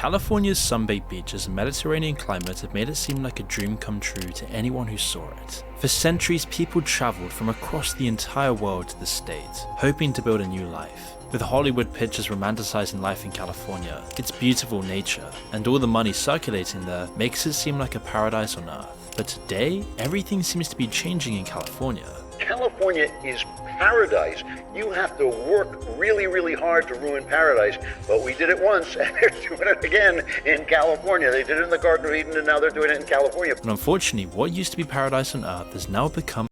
California's sunbaked beaches and Mediterranean climate have made it seem like a dream come true to anyone who saw it. For centuries, people traveled from across the entire world to the state, hoping to build a new life. With Hollywood pictures romanticizing life in California, its beautiful nature, and all the money circulating there makes it seem like a paradise on earth. But today, everything seems to be changing in California. California is paradise. You have to work really, really hard to ruin paradise, but we did it once and they're doing it again in California. They did it in the Garden of Eden and now they're doing it in California. And unfortunately, what used to be paradise on earth has now become...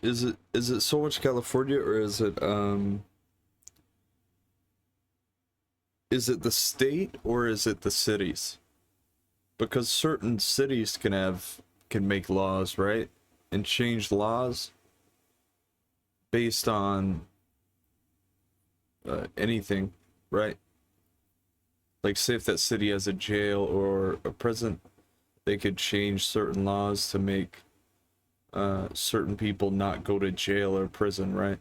Is it so much California, or is it the state, or is it the cities? Because certain cities can make laws, right? And change laws based on anything, right? Like, say if that city has a jail or a prison, they could change certain laws to make certain people not go to jail or prison, right?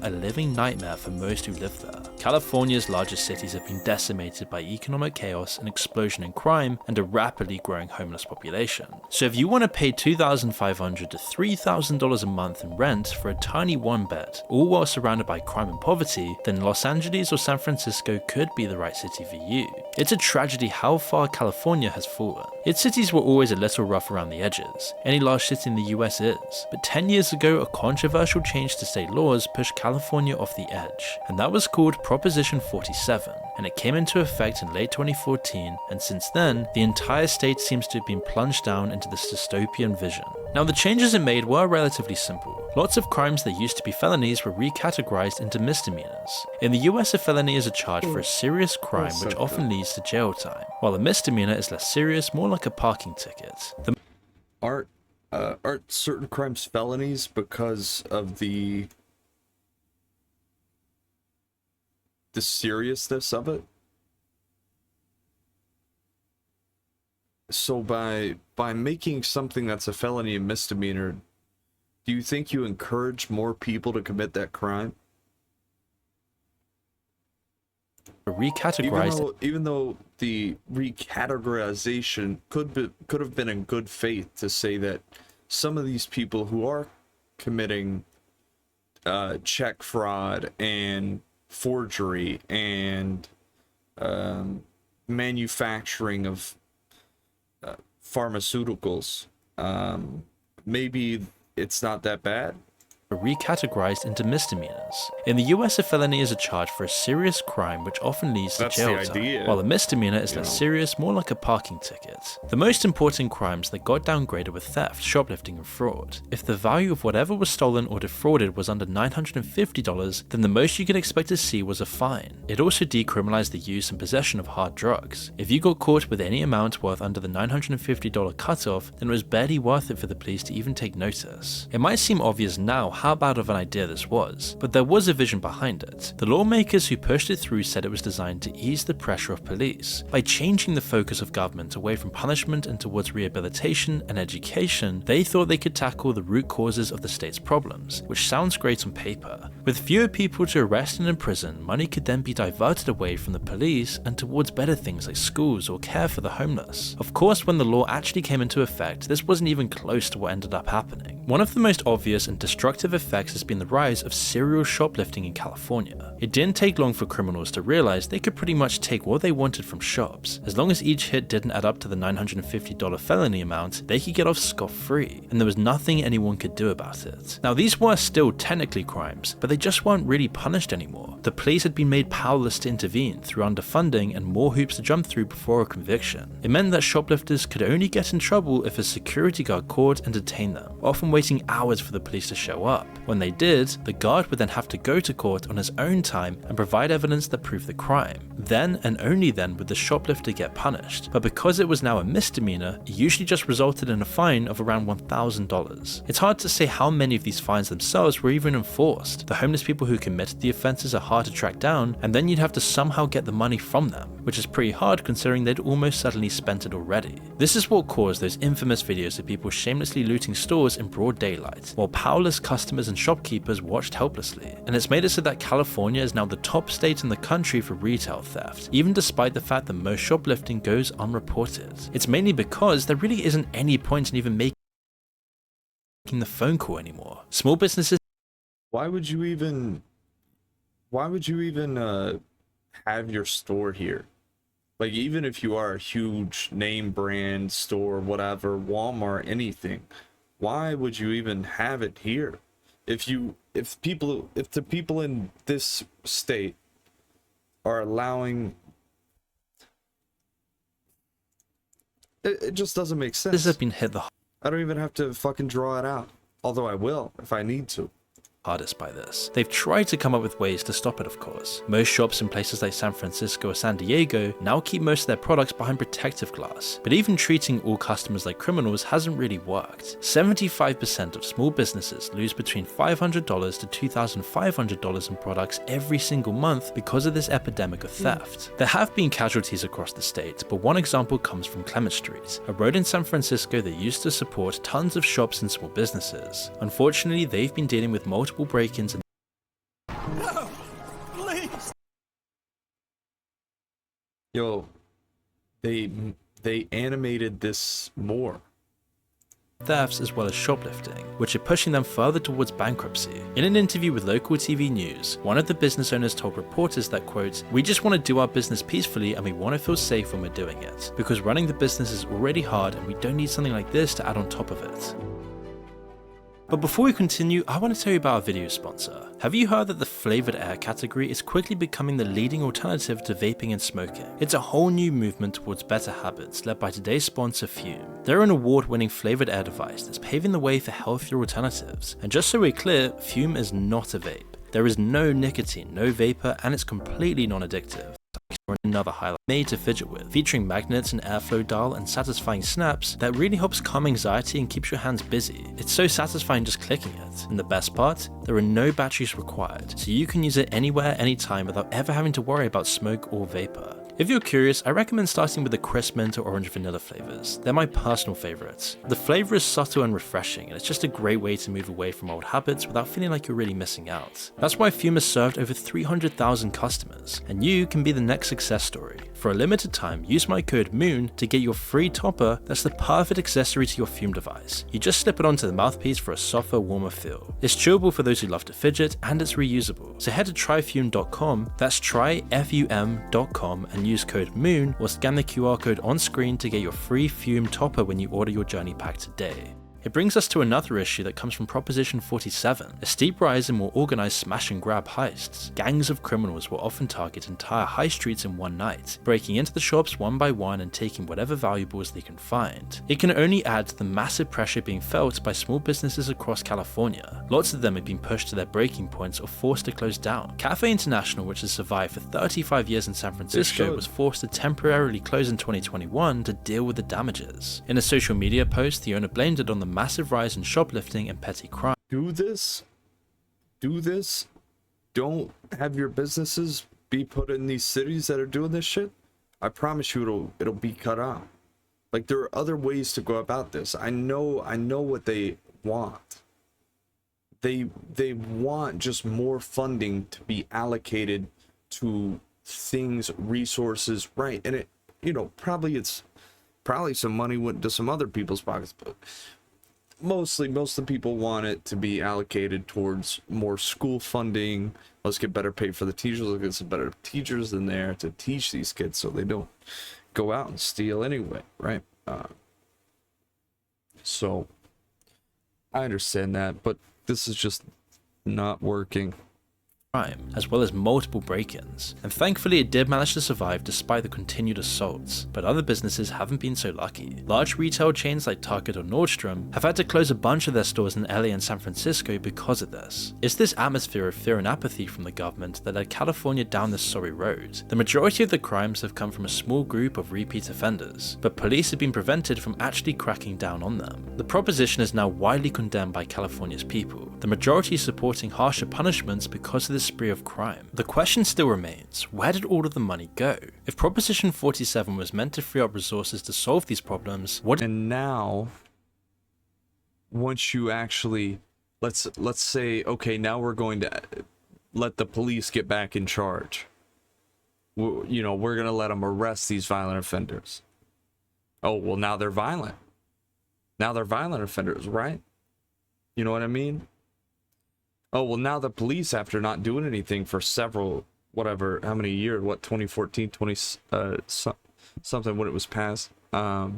A living nightmare for most who live there. California's largest cities have been decimated by economic chaos, an explosion in crime, and a rapidly growing homeless population. So if you want to pay $2,500 to $3,000 a month in rent for a tiny one-bed, all while surrounded by crime and poverty, then Los Angeles or San Francisco could be the right city for you. It's a tragedy how far California has fallen. Its cities were always a little rough around the edges. Any large city in the US is. But 10 years ago, a controversial change to state laws pushed California off the edge, and that was called Proposition 47, and it came into effect in late 2014, and since then, the entire state seems to have been plunged down into this dystopian vision. Now, the changes it made were relatively simple. Lots of crimes that used to be felonies were recategorized into misdemeanors. In the US, a felony is a charge for a serious crime which often leads to jail time, while a misdemeanor is less serious, more like a parking ticket. Aren't certain crimes felonies because of the seriousness of it? So by making something that's a felony a misdemeanor, do you think you encourage more people to commit that crime? Even though the recategorization could have been in good faith to say that some of these people who are committing check fraud and forgery and manufacturing of pharmaceuticals, maybe it's not that bad. Recategorized into misdemeanors. In the US, a felony is a charge for a serious crime which often leads to jail time, while a misdemeanor is less serious, more like a parking ticket. The most important crimes that got downgraded were theft, shoplifting, and fraud. If the value of whatever was stolen or defrauded was under $950, then the most you could expect to see was a fine. It also decriminalized the use and possession of hard drugs. If you got caught with any amount worth under the $950 cutoff, then it was barely worth it for the police to even take notice. It might seem obvious now how bad of an idea this was, but there was a vision behind it. The lawmakers who pushed it through said it was designed to ease the pressure of police. By changing the focus of government away from punishment and towards rehabilitation and education, they thought they could tackle the root causes of the state's problems, which sounds great on paper. With fewer people to arrest and imprison, money could then be diverted away from the police and towards better things like schools or care for the homeless. Of course, when the law actually came into effect, this wasn't even close to what ended up happening. One of the most obvious and destructive effects has been the rise of serial shoplifting in California. It didn't take long for criminals to realize they could pretty much take what they wanted from shops. As long as each hit didn't add up to the $950 felony amount, they could get off scot-free, and there was nothing anyone could do about it. Now, these were still technically crimes, but they just weren't really punished anymore. The police had been made powerless to intervene through underfunding and more hoops to jump through before a conviction. It meant that shoplifters could only get in trouble if a security guard caught and detained them, often waiting hours for the police to show up. When they did, the guard would then have to go to court on his own time and provide evidence that proved the crime. Then and only then would the shoplifter get punished, but because it was now a misdemeanor, it usually just resulted in a fine of around $1,000. It's hard to say how many of these fines themselves were even enforced. The homeless people who committed the offenses are hard to track down, and then you'd have to somehow get the money from them, which is pretty hard considering they'd almost certainly spent it already. This is what caused those infamous videos of people shamelessly looting stores in broad broad daylight, while powerless customers and shopkeepers watched helplessly. And it's made it so that California is now the top state in the country for retail theft, even despite the fact that most shoplifting goes unreported. It's mainly because there really isn't any point in even making the phone call anymore. Small businesses. Why would you even have your store here? Like, even if you are a huge name brand store, whatever, Walmart, anything, why would you even have it here? If the people in this state are allowing, it just doesn't make sense. This has been hit the I don't even have to fucking draw it out, although I will if I need to. hardest by this. They've tried to come up with ways to stop it, of course. Most shops in places like San Francisco or San Diego now keep most of their products behind protective glass, but even treating all customers like criminals hasn't really worked. 75% of small businesses lose between $500 to $2,500 in products every single month because of this epidemic of theft. There have been casualties across the state, but one example comes from Clement Street, a road in San Francisco that used to support tons of shops and small businesses. Unfortunately, they've been dealing with multiple break-ins and No! Please! Yo, they animated this more. thefts as well as shoplifting, which are pushing them further towards bankruptcy. In an interview with local TV news, one of the business owners told reporters that, quote, "We just want to do our business peacefully and we want to feel safe when we're doing it, because running the business is already hard and we don't need something like this to add on top of it." But before we continue, I want to tell you about our video sponsor. Have you heard that the flavored air category is quickly becoming the leading alternative to vaping and smoking? It's a whole new movement towards better habits led by today's sponsor, Fume. They're an award-winning flavored air device that's paving the way for healthier alternatives. And just so we're clear, Fume is not a vape. There is no nicotine, no vapor, and it's completely non-addictive. Another highlight made to fidget with, featuring magnets and airflow dial and satisfying snaps that really helps calm anxiety and keeps your hands busy. It's so satisfying just clicking it. And the best part, there are no batteries required, so you can use it anywhere, anytime without ever having to worry about smoke or vapor. If you're curious, I recommend starting with the crisp mint or orange vanilla flavors. They're my personal favorites. The flavor is subtle and refreshing, and it's just a great way to move away from old habits without feeling like you're really missing out. That's why Fume has served over 300,000 customers, and you can be the next success story. For a limited time, use my code MOON to get your free topper that's the perfect accessory to your Fume device. You just slip it onto the mouthpiece for a softer, warmer feel. It's chewable for those who love to fidget, and it's reusable. So head to tryfume.com, that's tryfum.com, and use code MOON or scan the QR code on screen to get your free Fume topper when you order your journey pack today. It brings us to another issue that comes from Proposition 47, a steep rise in more organized smash and grab heists. Gangs of criminals will often target entire high streets in one night, breaking into the shops one by one and taking whatever valuables they can find. It can only add to the massive pressure being felt by small businesses across California. Lots of them have been pushed to their breaking points or forced to close down. Cafe International, which has survived for 35 years in San Francisco, was forced to temporarily close in 2021 to deal with the damages. In a social media post, the owner blamed it on the massive rise in shoplifting and petty crime. Do this. Don't have your businesses be put in these cities that are doing this shit. I promise you it'll be cut out. Like, there are other ways to go about this. I know what they want. They want just more funding to be allocated to things, resources, right? And it's probably some money went into some other people's pockets, but most of the people want it to be allocated towards more school funding. Let's get better pay for the teachers. Let's get some better teachers in there to teach these kids so they don't go out and steal anyway, right? So I understand that, but this is just not working. Crime, as well as multiple break-ins, and thankfully it did manage to survive despite the continued assaults, but other businesses haven't been so lucky. Large retail chains like Target or Nordstrom have had to close a bunch of their stores in LA and San Francisco because of this. It's this atmosphere of fear and apathy from the government that led California down this sorry road. The majority of the crimes have come from a small group of repeat offenders, but police have been prevented from actually cracking down on them. The proposition is now widely condemned by California's people, the majority supporting harsher punishments because of this spree of crime. The question still remains, where did all of the money go? If Proposition 47 was meant to free up resources to solve these problems, And now once you actually, let's say, okay, now we're going to let the police get back in charge. You know, we're going to let them arrest these violent offenders. Oh, well, now they're violent. Now they're violent offenders, right? You know what I mean? Oh, well, now the police, after not doing anything for several, whatever, how many years, what, 2014, something when it was passed, now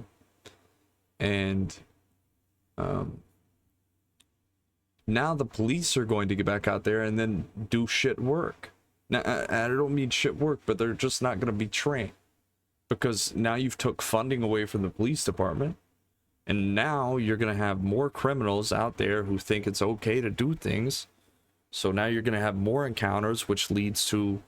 the police are going to get back out there and then do shit work. Now, I don't mean shit work, but they're just not going to be trained. Because now you've took funding away from the police department. And now you're going to have more criminals out there who think it's okay to do things. So now you're going to have more encounters, which leads to...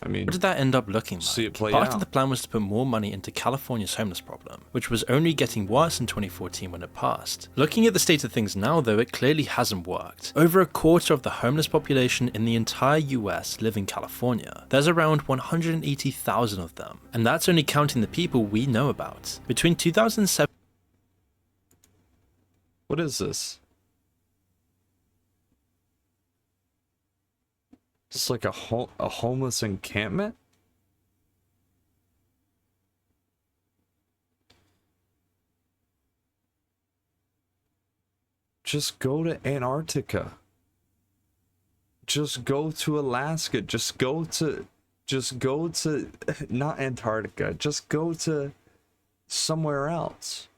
I mean, what did that end up looking like? See it play Part out. of the plan was to put more money into California's homeless problem, which was only getting worse in 2014 when it passed. Looking at the state of things now though, it clearly hasn't worked. Over a quarter of the homeless population in the entire US live in California. There's around 180,000 of them, and that's only counting the people we know about. Between 2007... What is this? It's like a homeless encampment? Just go to Antarctica. Just go to Alaska. Just go to not Antarctica. Just go to somewhere else.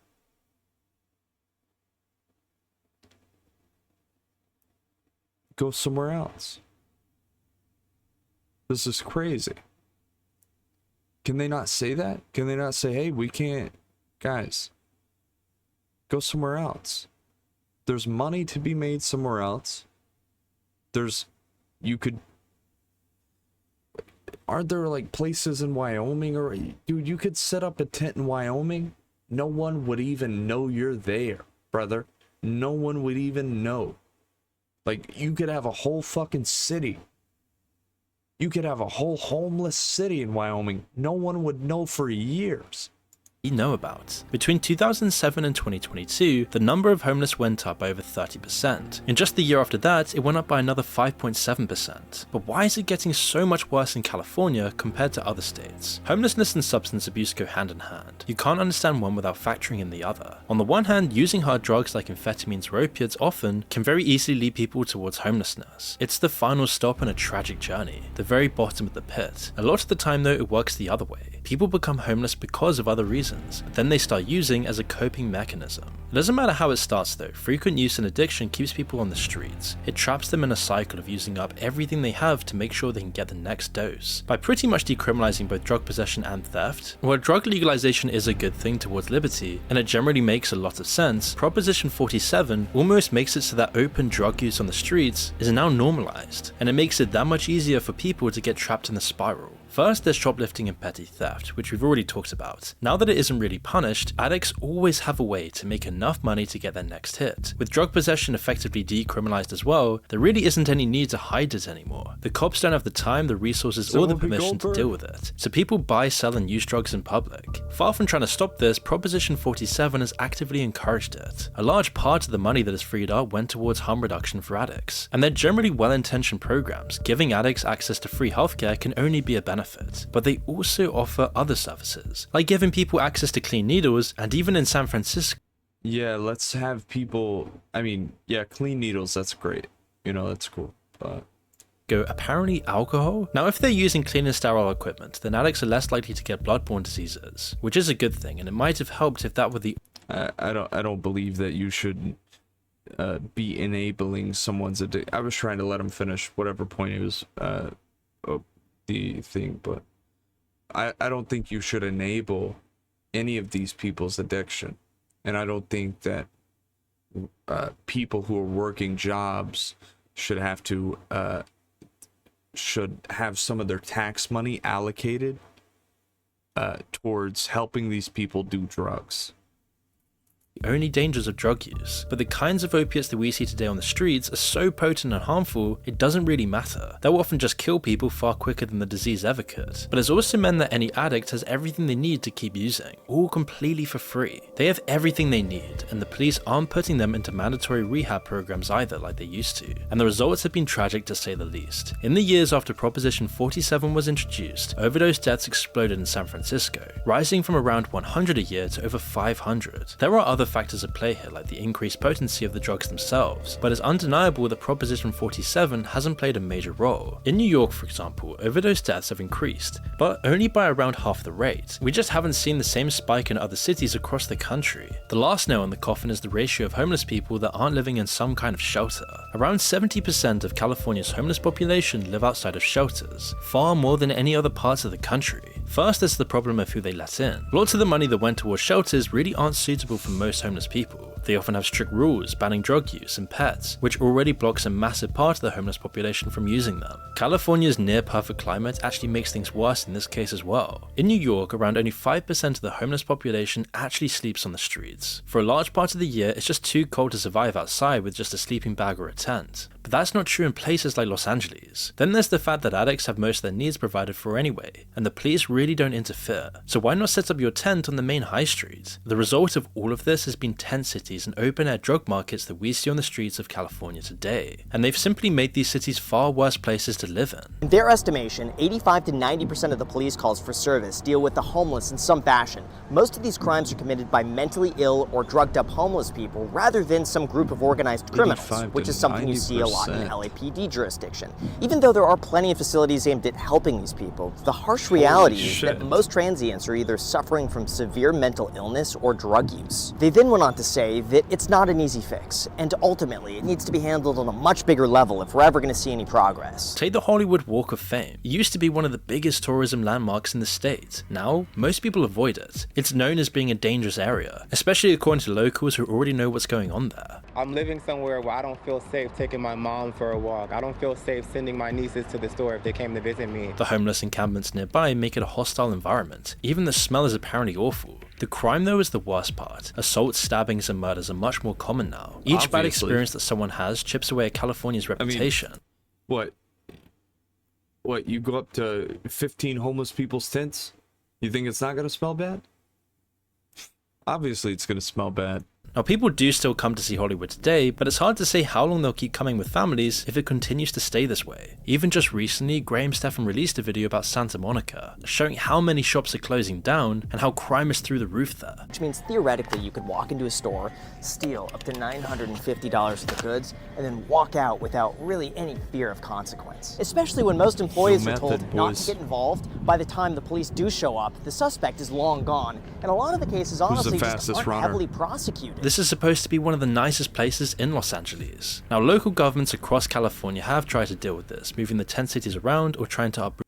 Go somewhere else. This is crazy. Can they not say that? Can they not say, hey, we can't, guys, go somewhere else? There's money to be made somewhere else. Aren't there like places in Wyoming, or dude, you could set up a tent in Wyoming. No one would even know you're there, brother. No one would even know. Like, you could have a whole fucking city. You could have a whole homeless city in Wyoming. No one would know for years. we know about. Between 2007 and 2022, the number of homeless went up by over 30%. In just the year after that, it went up by another 5.7%. But why is it getting so much worse in California compared to other states? Homelessness and substance abuse go hand in hand. You can't understand one without factoring in the other. On the one hand, using hard drugs like amphetamines or opiates often can very easily lead people towards homelessness. It's the final stop in a tragic journey, the very bottom of the pit. A lot of the time though, it works the other way. People become homeless because of other reasons, but then they start using as a coping mechanism. It doesn't matter how it starts though, frequent use and addiction keeps people on the streets. It traps them in a cycle of using up everything they have to make sure they can get the next dose. By pretty much decriminalizing both drug possession and theft, while drug legalization is a good thing towards liberty, and it generally makes a lot of sense, Proposition 47 almost makes it so that open drug use on the streets is now normalized, and it makes it that much easier for people to get trapped in the spiral. First, there's shoplifting and petty theft, which we've already talked about. Now that it isn't really punished, addicts always have a way to make enough money to get their next hit. With drug possession effectively decriminalized as well, there really isn't any need to hide it anymore. The cops don't have the time, the resources, or the permission to deal with it, so people buy, sell, and use drugs in public. Far from trying to stop this, Proposition 47 has actively encouraged it. A large part of the money that is freed up went towards harm reduction for addicts, and they're generally well-intentioned programs. Giving addicts access to free healthcare can only be a benefit. But they also offer other services, like giving people access to clean needles, and even in San Francisco. Yeah, let's have people, yeah, clean needles, that's great. You know, that's cool, but... apparently alcohol? Now if they're using clean and sterile equipment, then addicts are less likely to get bloodborne diseases, which is a good thing, and it might have helped if that were the... I don't believe that you should be enabling someone's addiction. I was trying to let him finish whatever point he was... the thing, but I don't think you should enable any of these people's addiction, and I don't think that people who are working jobs should have to should have some of their tax money allocated towards helping these people do drugs. only dangers of drug use. But the kinds of opiates that we see today on the streets are so potent and harmful, it doesn't really matter. They'll often just kill people far quicker than the disease ever could. But it's also meant that any addict has everything they need to keep using, all completely for free. They have everything they need, and the police aren't putting them into mandatory rehab programs either like they used to. And the results have been tragic to say the least. In the years after Proposition 47 was introduced, overdose deaths exploded in San Francisco, rising from around 100 a year to over 500. There are other factors at play here, like the increased potency of the drugs themselves, but it's undeniable that Proposition 47 hasn't played a major role. In New York, for example, overdose deaths have increased, but only by around half the rate. We just haven't seen the same spike in other cities across the country. The last nail in the coffin is the ratio of homeless people that aren't living in some kind of shelter. Around 70% of California's homeless population live outside of shelters, far more than any other parts of the country. First, there's the problem of who they let in. Lots of the money that went towards shelters really aren't suitable for most homeless people. They often have strict rules banning drug use and pets, which already blocks a massive part of the homeless population from using them. California's near-perfect climate actually makes things worse in this case as well. In New York, around only 5% of the homeless population actually sleeps on the streets. For a large part of the year, it's just too cold to survive outside with just a sleeping bag or a tent. But that's not true in places like Los Angeles. Then there's the fact that addicts have most of their needs provided for anyway, and the police really don't interfere. So why not set up your tent on the main high street? The result of all of this has been tent cities and open-air drug markets that we see on the streets of California today. And they've simply made these cities far worse places to live in. In their estimation, 85 to 90% of the police calls for service deal with the homeless in some fashion. Most of these crimes are committed by mentally ill or drugged up homeless people rather than some group of organized criminals, which is something you see a lot in LAPD jurisdiction. Even though there are plenty of facilities aimed at helping these people, the harsh reality is that most transients are either suffering from severe mental illness or drug use. They then went on to say that it's not an easy fix, and ultimately it needs to be handled on a much bigger level if we're ever going to see any progress. Take the Hollywood Walk of Fame. It used to be one of the biggest tourism landmarks in the state. Now, most people avoid it. It's known as being a dangerous area, especially according to locals who already know what's going on there. I'm living somewhere where I don't feel safe taking my mom for a walk. I don't feel safe sending my nieces to the store if they came to visit me. The homeless encampments nearby make it a hostile environment. Even the smell is apparently awful. The crime though is the worst part. Assaults, stabbings and murders are much more common now. Each bad experience that someone has chips away at California's reputation. What, you go up to 15 homeless people's tents? You think it's not gonna smell bad? Obviously it's gonna smell bad. Now, people do still come to see Hollywood today, but it's hard to say how long they'll keep coming with families if it continues to stay this way. Even just recently, Graham Stephan released a video about Santa Monica, showing how many shops are closing down and how crime is through the roof there. Which means theoretically you could walk into a store, steal up to $950 of the goods, and then walk out without really any fear of consequence. Especially when most employees are told not to get involved. By the time the police do show up, the suspect is long gone, and a lot of the cases honestly just aren't heavily prosecuted. This is supposed to be one of the nicest places in Los Angeles. Now, local governments across California have tried to deal with this, moving the tent cities around or trying to uproot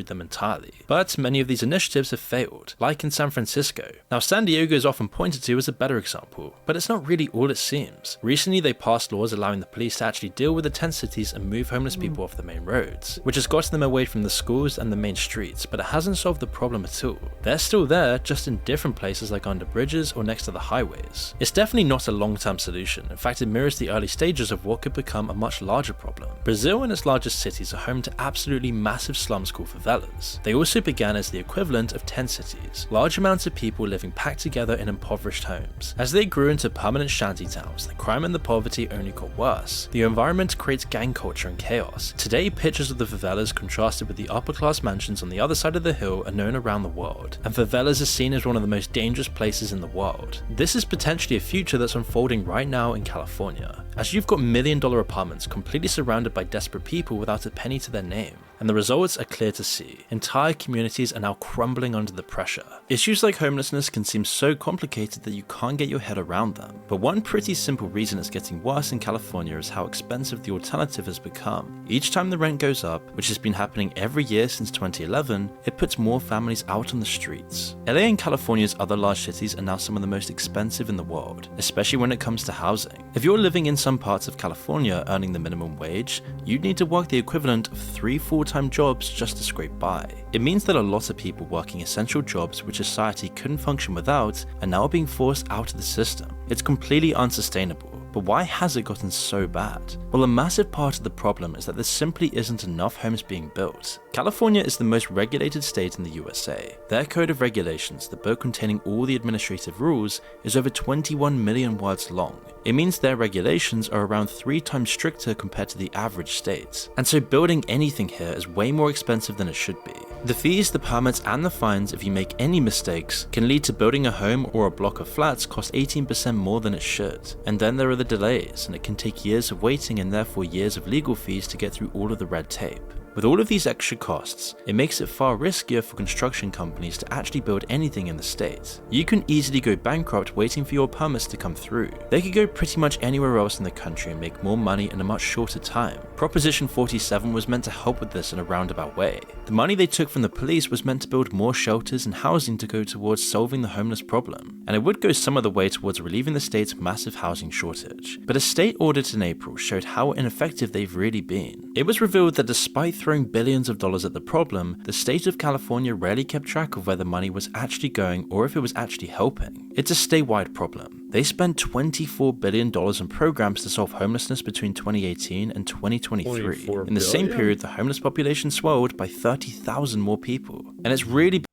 them entirely. But many of these initiatives have failed, like in San Francisco. Now, San Diego is often pointed to as a better example, but it's not really all it seems. Recently, they passed laws allowing the police to actually deal with the tent cities and move homeless people off the main roads, which has gotten them away from the schools and the main streets, but it hasn't solved the problem at all. They're still there, just in different places like under bridges or next to the highways. It's definitely not a long-term solution. In fact, it mirrors the early stages of what could become a much larger problem. Brazil and its largest cities are home to absolutely massive slums called favelas. They also began as the equivalent of tent cities, large amounts of people living packed together in impoverished homes. As they grew into permanent shanty towns, the crime and the poverty only got worse. The environment creates gang culture and chaos. Today, pictures of the favelas contrasted with the upper-class mansions on the other side of the hill are known around the world, and favelas are seen as one of the most dangerous places in the world. This is potentially a future that's unfolding right now in California, as you've got million-dollar apartments completely surrounded by desperate people without a penny to their name. And the results are clear to see. Entire communities are now crumbling under the pressure. Issues like homelessness can seem so complicated that you can't get your head around them. But one pretty simple reason it's getting worse in California is how expensive the alternative has become. Each time the rent goes up, which has been happening every year since 2011, it puts more families out on the streets. LA and California's other large cities are now some of the most expensive in the world, especially when it comes to housing. If you're living in some parts of California earning the minimum wage, you'd need to work the equivalent of 3 full-time jobs just to scrape by. It means that a lot of people working essential jobs which society couldn't function without are now being forced out of the system. It's completely unsustainable. But why has it gotten so bad? Well, a massive part of the problem is that there simply isn't enough homes being built. California is the most regulated state in the USA. Their code of regulations, the book containing all the administrative rules, is over 21 million words long. It means their regulations are around 3 times stricter compared to the average state. And so building anything here is way more expensive than it should be. The fees, the permits, and the fines if you make any mistakes can lead to building a home or a block of flats cost 18% more than it should. And then there are the delays, and it can take years of waiting and therefore years of legal fees to get through all of the red tape. With all of these extra costs, it makes it far riskier for construction companies to actually build anything in the state. You can easily go bankrupt waiting for your permits to come through. They could go pretty much anywhere else in the country and make more money in a much shorter time. Proposition 47 was meant to help with this in a roundabout way. The money they took from the police was meant to build more shelters and housing to go towards solving the homeless problem, and it would go some of the way towards relieving the state's massive housing shortage. But a state audit in April showed how ineffective they've really been. It was revealed that despite throwing billions of dollars at the problem, the state of California rarely kept track of where the money was actually going or if it was actually helping. It's a statewide problem. They spent $24 billion on programs to solve homelessness between 2018 and 2023. In the same period, the homeless population swelled by 30,000 more people. And it's really...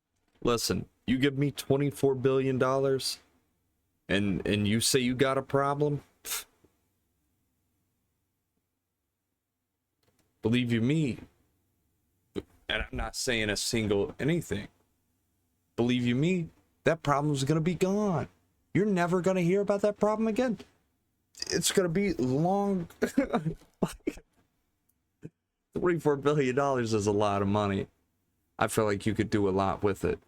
Listen, you give me $24 billion and you say you got a problem? Pfft. Believe you me, and I'm not saying a single anything, believe you me, that problem's gonna be gone. You're never gonna hear about that problem again. It's gonna be long. $34 billion is a lot of money. I feel like you could do a lot with it.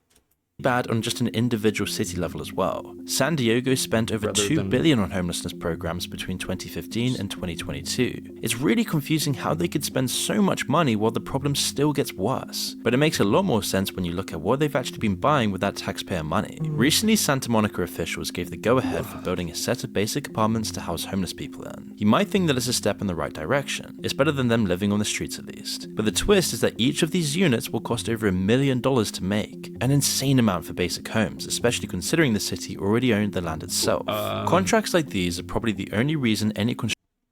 Bad on just an individual city level as well. San Diego spent over $2 billion on homelessness programs between 2015 and 2022. It's really confusing how they could spend so much money while the problem still gets worse. But it makes a lot more sense when you look at what they've actually been buying with that taxpayer money. Recently, Santa Monica officials gave the go-ahead for building a set of basic apartments to house homeless people in. You might think that it's a step in the right direction. It's better than them living on the streets at least. But the twist is that each of these units will cost over $1 million to make. An insane amount for basic homes, especially considering the city already owned the land itself. Contracts like these are probably the only reason any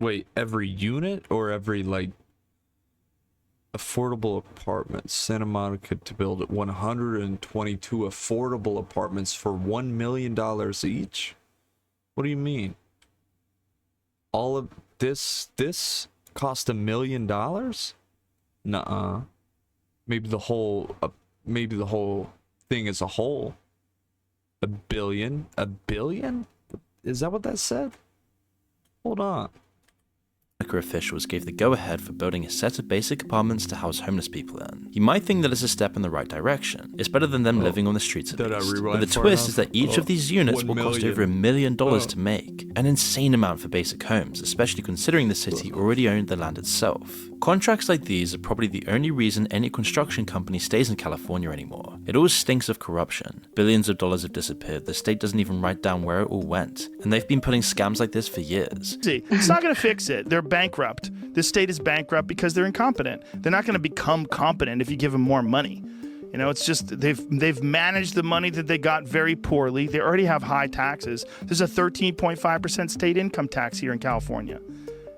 Wait, every unit or every, like, affordable apartments? Santa Monica to build 122 affordable apartments for $1 million each? What do you mean? All of this cost $1 million? Nuh-uh. Maybe the whole thing as a whole. $1 billion? $1 billion? Is that what that said? Hold on. Officials gave the go-ahead for building a set of basic apartments to house homeless people in. You might think that it's a step in the right direction. It's better than them living on the streets at least. But the twist is that each of these units will cost over $1 million to make. An insane amount for basic homes, especially considering the city already owned the land itself. Contracts like these are probably the only reason any construction company stays in California anymore. It all stinks of corruption. Billions of dollars have disappeared, the state doesn't even write down where it all went, and they've been putting scams like this for years. See, it's not going to fix it. They're bankrupt. This state is bankrupt because they're incompetent. They're not going to become competent if you give them more money. You know, it's just they've managed the money that they got very poorly. They already have high taxes. There's a 13.5% state income tax here in California.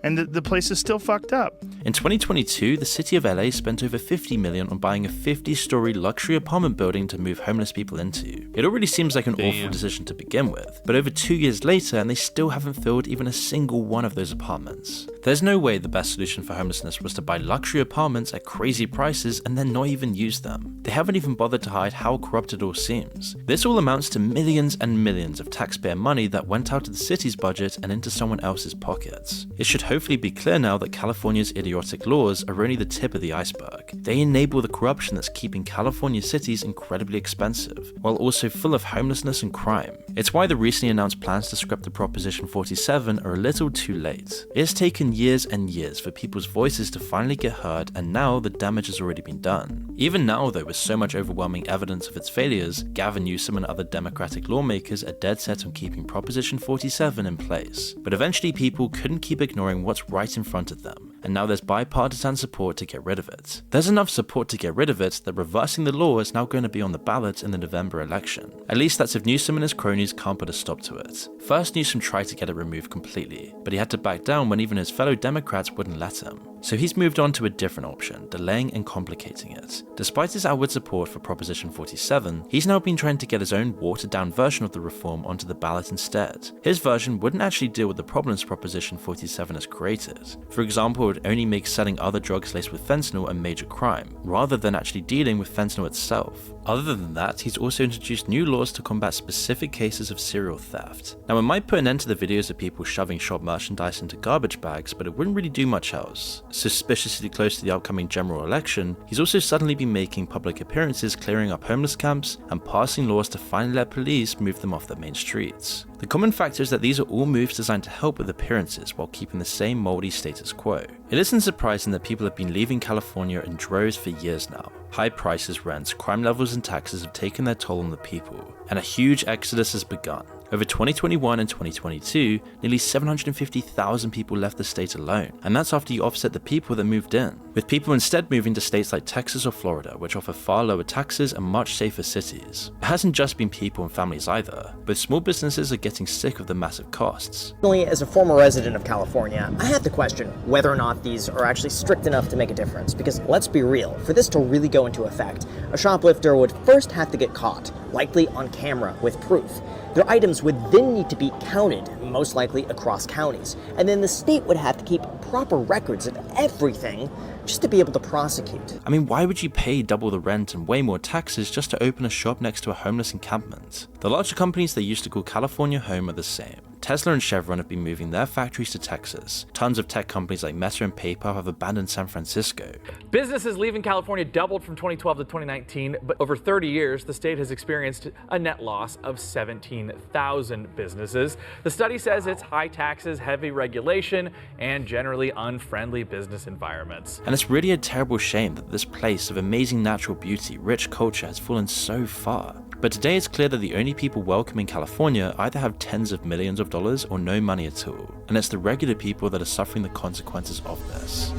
And the place is still fucked up. In 2022, the city of LA spent over $50 million on buying a 50-story luxury apartment building to move homeless people into. It already seems like an awful decision to begin with, but over 2 years later and they still haven't filled even a single one of those apartments. There's no way the best solution for homelessness was to buy luxury apartments at crazy prices and then not even use them. They haven't even bothered to hide how corrupt it all seems. This all amounts to millions and millions of taxpayer money that went out of the city's budget and into someone else's pockets. It should hopefully be clear now that California's idiotic laws are only the tip of the iceberg. They enable the corruption that's keeping California cities incredibly expensive, while also full of homelessness and crime. It's why the recently announced plans to scrap the Proposition 47 are a little too late. It's taken years and years for people's voices to finally get heard, and now the damage has already been done. Even now though, with so much overwhelming evidence of its failures, Gavin Newsom and other Democratic lawmakers are dead set on keeping Proposition 47 in place. But eventually people couldn't keep ignoring what's right in front of them, and now there's bipartisan support to get rid of it. There's enough support to get rid of it that reversing the law is now going to be on the ballot in the November election. At least that's if Newsom and his cronies can't put a stop to it. First, Newsom tried to get it removed completely, but he had to back down when even his fellow Democrats wouldn't let him. So he's moved on to a different option, delaying and complicating it. Despite his outward support for Proposition 47, he's now been trying to get his own watered-down version of the reform onto the ballot instead. His version wouldn't actually deal with the problems Proposition 47 has created. For example, it would only make selling other drugs laced with fentanyl a major crime, rather than actually dealing with fentanyl itself. Other than that, he's also introduced new laws to combat specific cases of serial theft. Now, it might put an end to the videos of people shoving shop merchandise into garbage bags, but it wouldn't really do much else. Suspiciously close to the upcoming general election, he's also suddenly been making public appearances clearing up homeless camps and passing laws to finally let police move them off the main streets. The common factor is that these are all moves designed to help with appearances while keeping the same moldy status quo. It isn't surprising that people have been leaving California in droves for years now. High prices, rents, crime levels and taxes have taken their toll on the people, and a huge exodus has begun. Over 2021 and 2022, nearly 750,000 people left the state alone, and that's after you offset the people that moved in, with people instead moving to states like Texas or Florida, which offer far lower taxes and much safer cities. It hasn't just been people and families either, but small businesses are getting sick of the massive costs. As a former resident of California, I have to question whether or not these are actually strict enough to make a difference, because let's be real, for this to really go into effect, a shoplifter would first have to get caught, likely on camera with proof. Their items would then need to be counted, most likely across counties, and then the state would have to keep proper records of everything just to be able to prosecute. I mean, why would you pay double the rent and way more taxes just to open a shop next to a homeless encampment? The larger companies that used to call California home are the same. Tesla and Chevron have been moving their factories to Texas. Tons of tech companies like Meta and PayPal have abandoned San Francisco. Businesses leaving California doubled from 2012 to 2019, but over 30 years, the state has experienced a net loss of 17,000 businesses. The study says it's high taxes, heavy regulation, and generally unfriendly business environments. And it's really a terrible shame that this place of amazing natural beauty, rich culture has fallen so far. But today it's clear that the only people welcoming California either have tens of millions of dollars or no money at all. And it's the regular people that are suffering the consequences of this.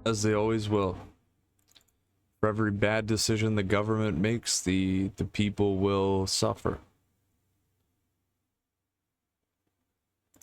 As they always will. For every bad decision the government makes, the people will suffer.